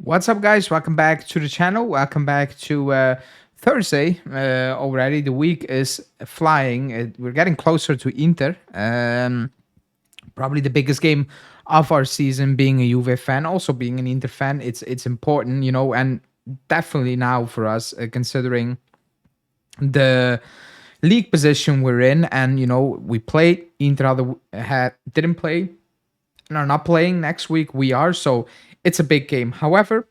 What's up, guys? Welcome back to the channel. Welcome back to Thursday already. The week is flying. We're getting closer to Inter. Probably the biggest game of our season. Being a Juve fan, also being an Inter fan, it's important, and definitely now for us, considering the league position we're in, and we played Inter. Didn't play and are not playing next week. We are, so it's a big game. However,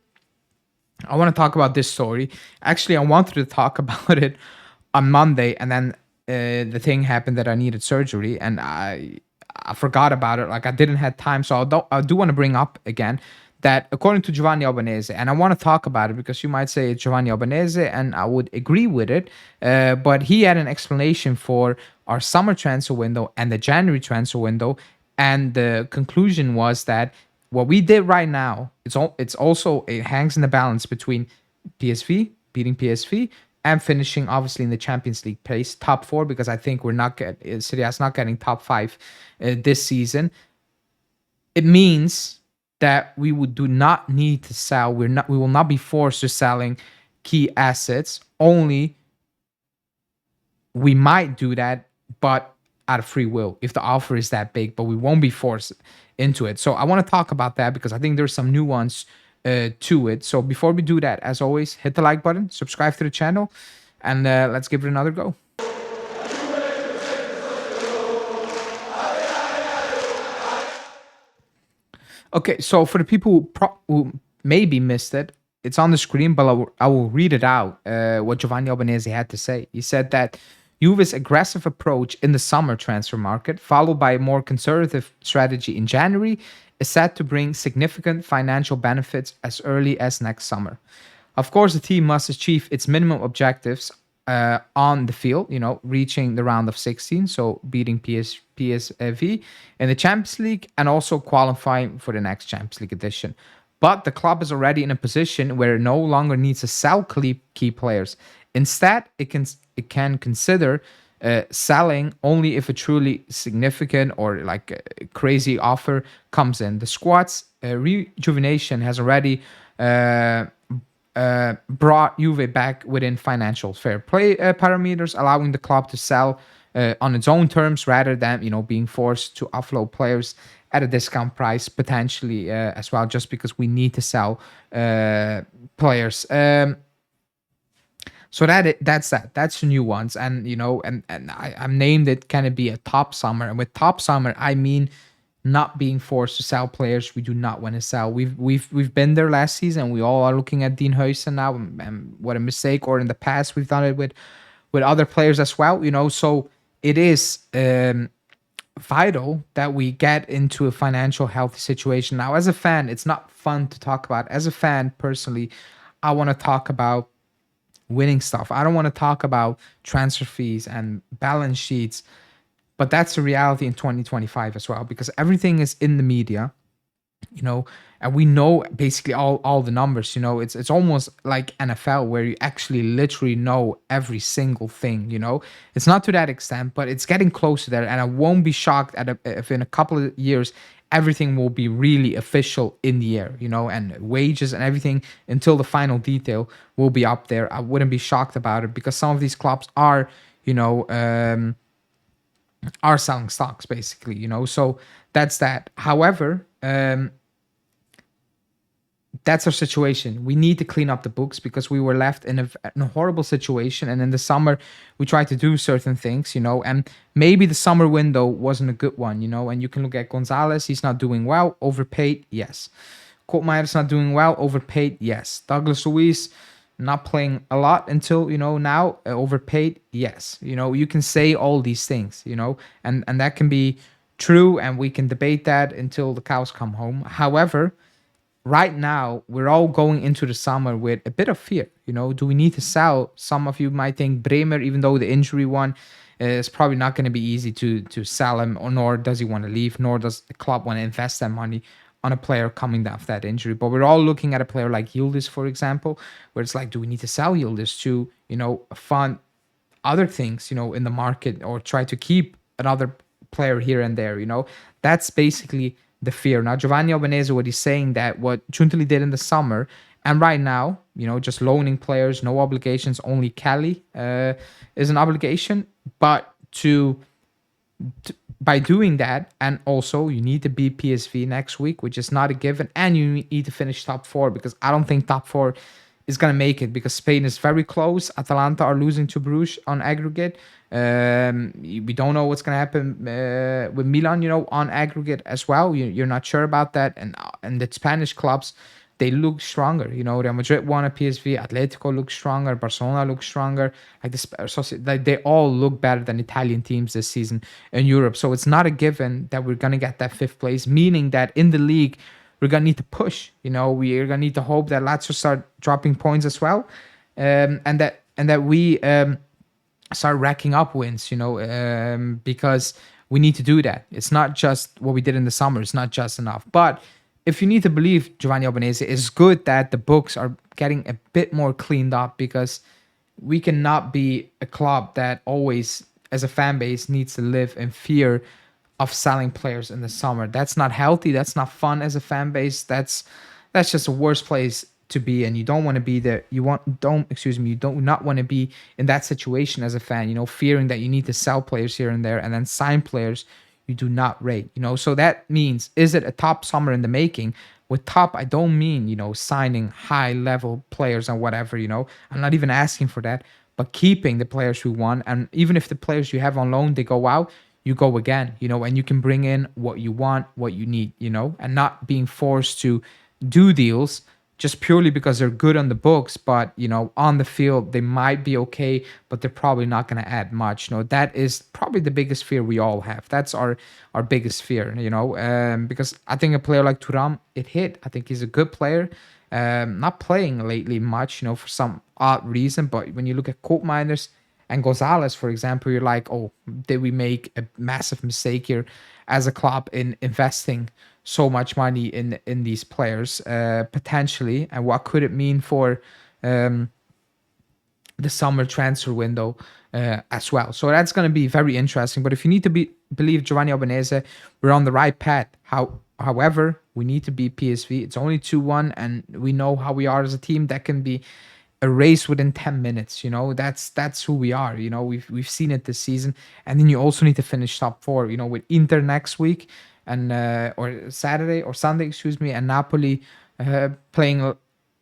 I want to talk about this story. Actually, I wanted to talk about it on Monday, and then the thing happened that I needed surgery, and I forgot about it. Like, I didn't have time, so I do want to bring up again that according to Giovanni Albanese, and I want to talk about it because you might say it's Giovanni Albanese, and I would agree with it. But he had an explanation for our summer transfer window and the January transfer window, and the conclusion was that what we did right now, it hangs in the balance between PSV, beating PSV, and finishing obviously in the Champions League place, top four, because I think Serie A is not getting top five this season. It means that do not need to sell. We will not be forced to selling key assets. Only we might do that, but out of free will if the offer is that big, but we won't be forced into it. So I want to talk about that because I think there's some nuance to it. So before we do that, as always, hit the like button, subscribe to the channel, and let's give it another go. Okay, so for the people who maybe missed it, it's on the screen, but I will read it out, what Giovanni Albanese had to say. He said that Juve's aggressive approach in the summer transfer market, followed by a more conservative strategy in January, is set to bring significant financial benefits as early as next summer. Of course, the team must achieve its minimum objectives on the field, reaching the round of 16, so beating PSV in the Champions League and also qualifying for the next Champions League edition. But the club is already in a position where it no longer needs to sell key players. Instead, it can consider selling only if a truly significant or like a crazy offer comes in. The squad's rejuvenation has already brought Juve back within financial fair play parameters, allowing the club to sell on its own terms rather than being forced to offload players at a discount price potentially as well, just because we need to sell players. So that's the new ones, and I'm named it. Can it be a top summer? And with top summer, I mean not being forced to sell players we do not want to sell. We've been there last season. We all are looking at Dean Huijsen now, and what a mistake. Or in the past, we've done it with other players as well. So it is vital that we get into a financial healthy situation. Now, as a fan, it's not fun to talk about. As a fan, personally, I want to talk about winning stuff. I don't want to talk about transfer fees and balance sheets, but that's the reality in 2025 as well, because everything is in the media, and we know basically all the numbers. It's almost like NFL, where you actually literally know every single thing. It's not to that extent, but it's getting close to that, and I won't be shocked if in a couple of years everything will be really official in the air, and wages and everything until the final detail will be up there. I wouldn't be shocked about it because some of these clubs are selling stocks basically, so that's that. However, that's our situation. We need to clean up the books because we were left in a horrible situation. And in the summer, we tried to do certain things, and maybe the summer window wasn't a good one, and you can look at Gonzalez. He's not doing well, overpaid. Yes. Koopmeiners not doing well, overpaid. Yes. Douglas Luiz not playing a lot until, now, overpaid. Yes. You can say all these things, and that can be true. And we can debate that until the cows come home. However, right now, we're all going into the summer with a bit of fear. Do we need to sell? Some of you might think Bremer, even though the injury one is probably not going to be easy to sell him, or nor does he want to leave, nor does the club want to invest that money on a player coming down of that injury. But we're all looking at a player like Yildiz, for example, where it's like, do we need to sell Yildiz to, fund other things, in the market, or try to keep another player here and there? That's basically the fear. Now, Giovanni Albanese, what he's saying that what Giuntoli did in the summer, and right now, just loaning players, no obligations, only Cali is an obligation, but by doing that, and also you need to beat PSV next week, which is not a given, and you need to finish top four, because I don't think top four is going to make it, because Spain is very close. Atalanta are losing to Bruges on aggregate. We don't know what's going to happen with Milan, on aggregate as well. You're not sure about that. And the Spanish clubs, they look stronger. Real Madrid won at PSV, Atletico looks stronger, Barcelona looks stronger. Like they all look better than Italian teams this season in Europe. So it's not a given that we're gonna get that fifth place, meaning that in the league we're gonna need to push. We're gonna need to hope that Lazio start dropping points as well, and that we start racking up wins. Because we need to do that. It's not just what we did in the summer. It's not just enough, but if you need to believe Giovanni Albanese, it's good that the books are getting a bit more cleaned up, because we cannot be a club that always, as a fan base, needs to live in fear of selling players in the summer. That's not healthy. That's not fun as a fan base. That's just a worst place to be in. You don't want to be there. You don't not want to be in that situation as a fan, fearing that you need to sell players here and there and then sign players you do not rate. So that means, is it a top summer in the making? With top, I don't mean, signing high level players and whatever, I'm not even asking for that, but keeping the players who won. And even if the players you have on loan, they go out, you go again, and you can bring in what you want, what you need, and not being forced to do deals just purely because they're good on the books, but on the field they might be okay, but they're probably not going to add much. That is probably the biggest fear we all have. That's our biggest fear, because I think a player like Thuram, it hit. I think he's a good player, not playing lately much, for some odd reason. But when you look at Koopmeiners and Gonzalez, for example, you're like, oh, did we make a massive mistake here as a club in investing so much money in these players potentially, and what could it mean for the summer transfer window as well? So that's going to be very interesting. But if you need to believe Giovanni Albanese, we're on the right path. However, we need to beat PSV. It's only 2-1, and we know how we are as a team. That can be a race within 10 minutes. That's who we are. We've seen it this season. And then you also need to finish top four. With Inter next week, and or Saturday or Sunday, and Napoli playing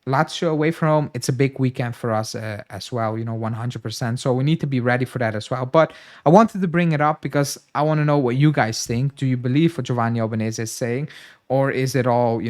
Lazio away from home. It's a big weekend for us as well, 100%. So we need to be ready for that as well. But I wanted to bring it up because I want to know what you guys think. Do you believe what Giovanni Albanese is saying, or is it all,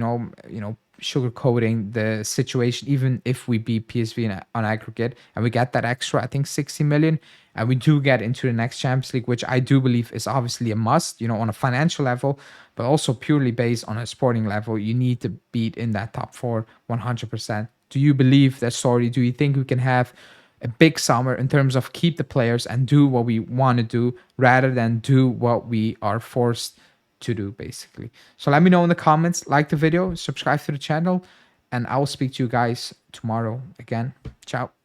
sugarcoating the situation? Even if we beat PSV on aggregate and we get that extra, I think 60 million, and we do get into the next Champions League, which I do believe is obviously a must, on a financial level, but also purely based on a sporting level. You need to beat in that top four 100%. Do you believe that story? Do you think we can have a big summer in terms of keep the players and do what we want to do rather than do what we are forced to do, basically? So let me know in the comments, like the video, subscribe to the channel, and I will speak to you guys tomorrow again. Ciao.